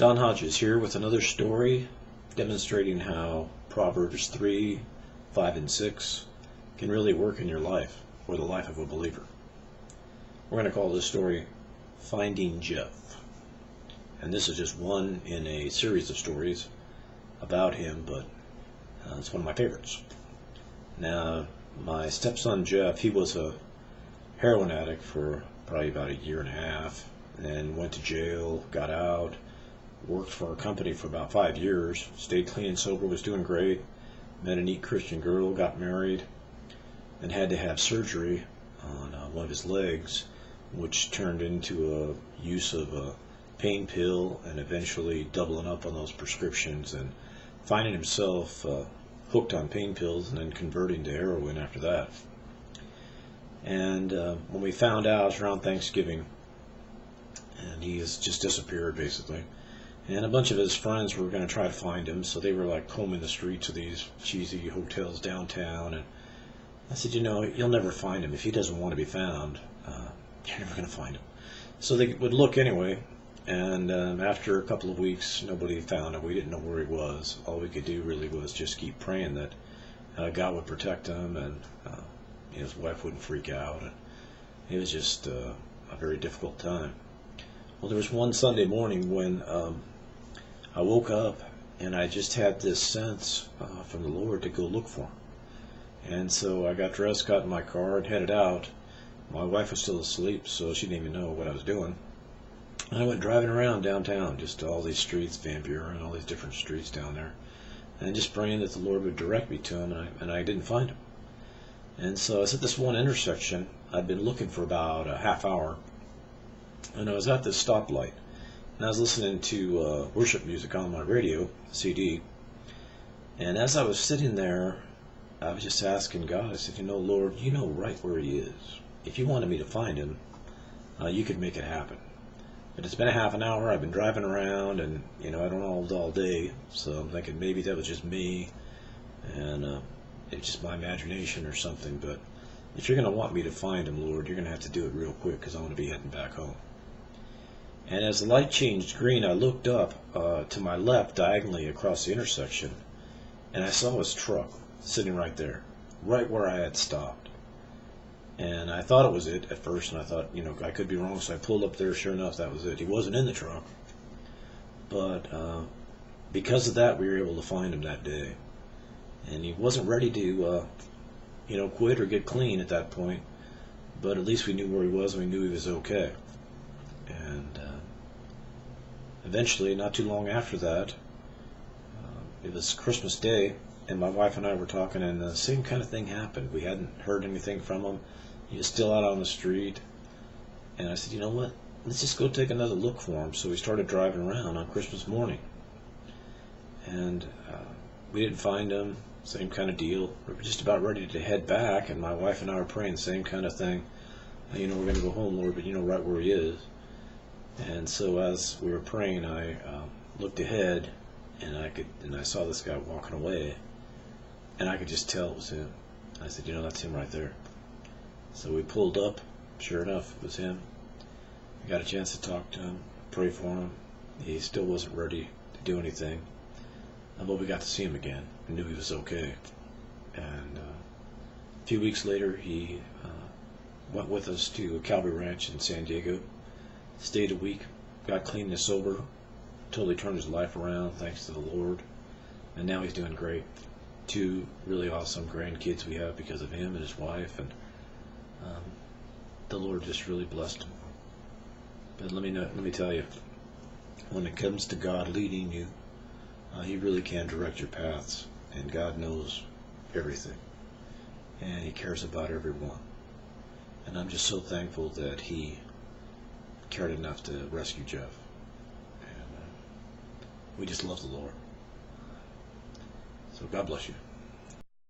Don Hodges here with another story demonstrating how Proverbs 3, 5, and 6 can really work in your life or the life of a believer. We're going to call this story Finding Jeff. And this is just one in a series of stories about him, but it's one of my favorites. Now, my stepson Jeff, he was a heroin addict for probably about a year and a half, and then went to jail, got out, worked for a company for about 5 years, stayed clean and sober, was doing great, met a neat Christian girl, got married, and had to have surgery on one of his legs, which turned into a use of a pain pill and eventually doubling up on those prescriptions and finding himself hooked on pain pills and then converting to heroin after that. And when we found out, it was around Thanksgiving, and he has just disappeared basically. And a bunch of his friends were going to try to find him, so they were like combing the streets of these cheesy hotels downtown. And I said, you know, you'll never find him. If he doesn't want to be found, you're never going to find him. So they would look anyway, and after a couple of weeks, nobody found him. We didn't know where he was. All we could do really was just keep praying that God would protect him and his wife wouldn't freak out. And it was just a very difficult time. Well, there was one Sunday morning when I woke up and I just had this sense from the Lord to go look for him. And so I got dressed, got in my car, and headed out. My wife was still asleep, so she didn't even know what I was doing. And I went driving around downtown, just all these streets, Van Buren, and all these different streets down there, and just praying that the Lord would direct me to him, and I didn't find him. And so I was at this one intersection. I'd been looking for about a half hour, and I was at this stoplight, and I was listening to worship music on my radio, CD, and as I was sitting there, I was just asking God, I said, you know, Lord, you know right where he is. If you wanted me to find him, you could make it happen. But it's been a half an hour, I've been driving around, and, you know, I don't know all day, so I'm thinking maybe that was just me, and it's just my imagination or something, but if you're going to want me to find him, Lord, you're going to have to do it real quick, because I want to be heading back home. And as the light changed green, I looked up to my left, diagonally across the intersection, and I saw his truck sitting right there, right where I had stopped. And I thought it was it at first, and I thought, you know, I could be wrong, so I pulled up there. Sure enough, that was it. He wasn't in the truck, but because of that, we were able to find him that day. And he wasn't ready to, you know, quit or get clean at that point, but at least we knew where he was, and we knew he was okay. And eventually, not too long after that, it was Christmas Day, and my wife and I were talking, and the same kind of thing happened. We hadn't heard anything from him. He was still out on the street, and I said, you know what, let's just go take another look for him. So we started driving around on Christmas morning, and we didn't find him. Same kind of deal. We were just about ready to head back, and my wife and I were praying the same kind of thing. You know, we're going to go home, Lord, but you know right where he is. And so as we were praying, I looked ahead, and I saw this guy walking away, and I could just tell it was him. I said, you know, that's him right there. So we pulled up. Sure enough, it was him. I got a chance to talk to him, pray for him. He still wasn't ready to do anything, but we got to see him again. We knew he was okay. And a few weeks later, he went with us to Calvary Ranch in San Diego, stayed a week, got clean and sober, totally turned his life around thanks to the Lord, and now he's doing great. 2 really awesome grandkids we have because of him and his wife, and the Lord just really blessed him. But let me tell you, when it comes to God leading you, he really can direct your paths, and God knows everything, and he cares about everyone. And I'm just so thankful that he cared enough to rescue Jeff, and we just love the Lord. So God bless you.